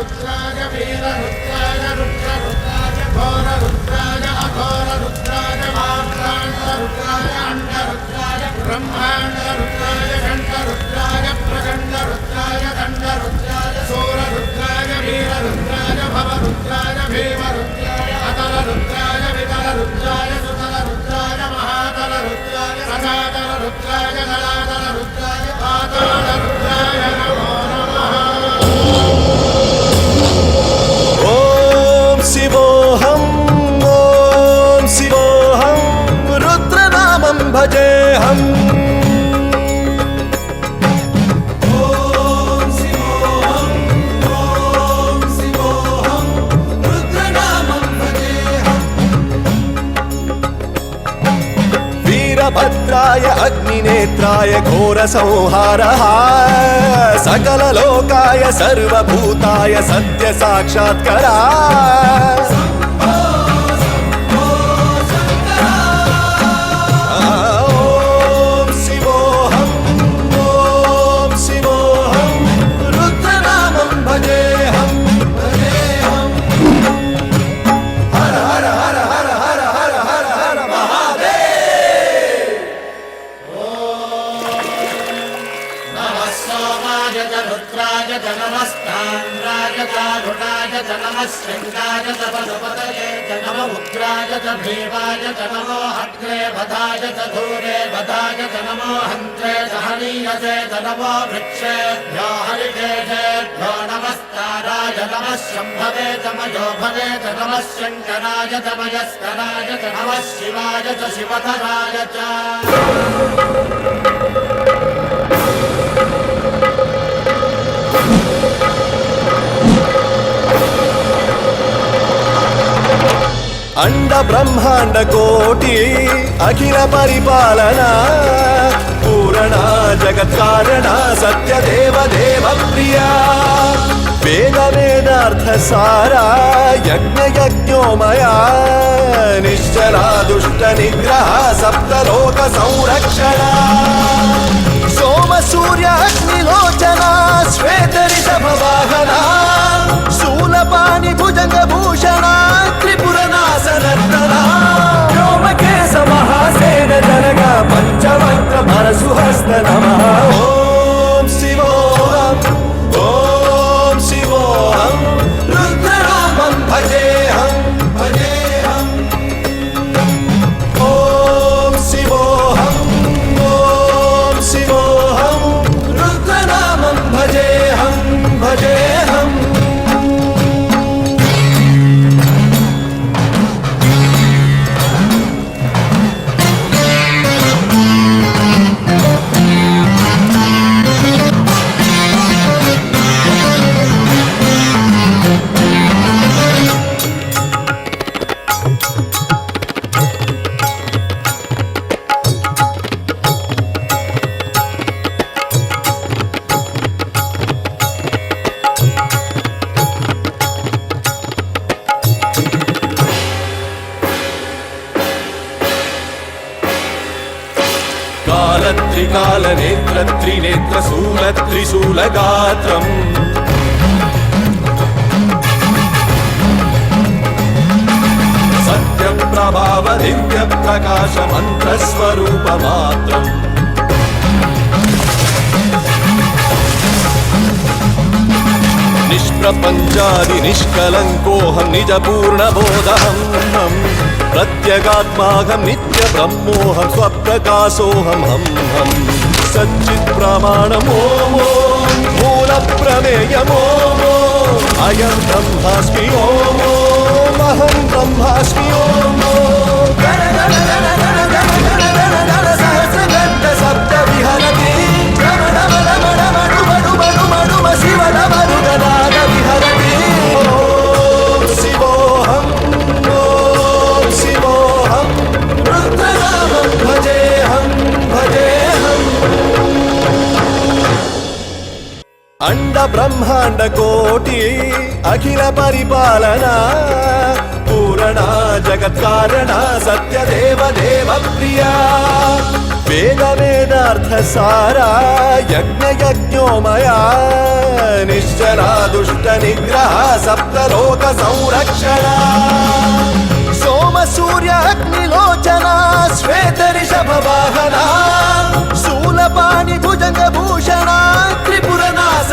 रुद्राय वीर रुद्राय रुद्र रुद्राय घोर रुद्राय अघोर रुद्राय मात्राण्ड रुद्राय अंड रुद्राय ब्रह्मांड रुद्राय घंट रुद्राय प्रचंड रुद्राय दंड रुद्राय सूर रुद्राय वीर रुद्राय भव रुद्राय भीम रुद्राय अतल रुद्राय वितल रुद्राय सुतल रुद्राय महातल रुद्राय सनातन रुद्राय जलातल रुद्राय पाताल रुद्राय नमो नमः। ओम शिवोऽहं रुद्रनामं भजेऽहम्। वीरभद्राय अग्निनेत्राय घोरसंहारः सकललोकाय सर्वभूताय सत्यसाक्षात्करा। शृंगाय च पशुपतये च नमो उग्राय च भीमाय च नमो हत्रे वधाय च धूरे वधाय च नमो हन्त्रे च हनीयसे च नमो वृक्षेभ्यो हरिकेशेभ्यो नमस्काराय नमः शम्भवे च मयो भवे च नमः शङ्कराय च मयस्कराय च नमः शिवाय च शिवधराय च। अंड ब्रह्मांड कोटि अखिल परिपालना पूरणा जगत्कारणा सत्यदेव देव प्रिया वेद वेदार्थ सारा यज्ञ यज्ञोमया निश्चला दुष्ट निग्रह सप्तलोक संरक्षणा सोम सूर्य अग्निलोचना श्वेत ऋषभ वाहना शूलपाणि भुजंग भूषणा त्रिपुरनाशनर्तना व्योमकेश महासेन जनक पंचवक्त्र परशुहस्त नमः। ओम शिवोऽहं रुद्रनामं भजेऽहं भजेऽहम्। ओम शिवोऽहं रुद्रनामं भजेऽहं भजेऽहम्। काल नेत्र त्रिनेत्र शूल त्रिशूल गात्रम् सत्य प्रभाव दिव्य प्रकाश मंत्र स्वरूप मात्रम् निष्प्रपंचादि निष्कलंकोऽहं निज पूर्ण बोधहम् प्रत्यगात्माहं नित्य ब्रह्मोऽहं स्वप्रकाशोऽहं हम हम सच्चित् प्रमाणम् ओम मूल प्रमेयम् ओम अयं ब्रह्मास्मि ओम अहं ब्रह्मास्मि ओम सहस्रगण्ड सप्त विहरति शिव नमरुगनाद विहरति। ओम शिवोऽहं रुद्रनामं भजेऽहं भजेऽहम्। अंड ब्रह्मांड कोटि अखिल परिपालना पूरणा जगत्कारणा सत्यदेव देव प्रिया वेद वेदार्थ सारा यज्ञ यज्ञोमया నిశ్చల దుష్ట నిగ్రహ సప్తలోక సంరక్షణ సోమ సూర్య అగ్నిలోచన శ్వేత రిషభ వాహన శూలపాణి భుజంగ భూషణ త్రిపుర నాశ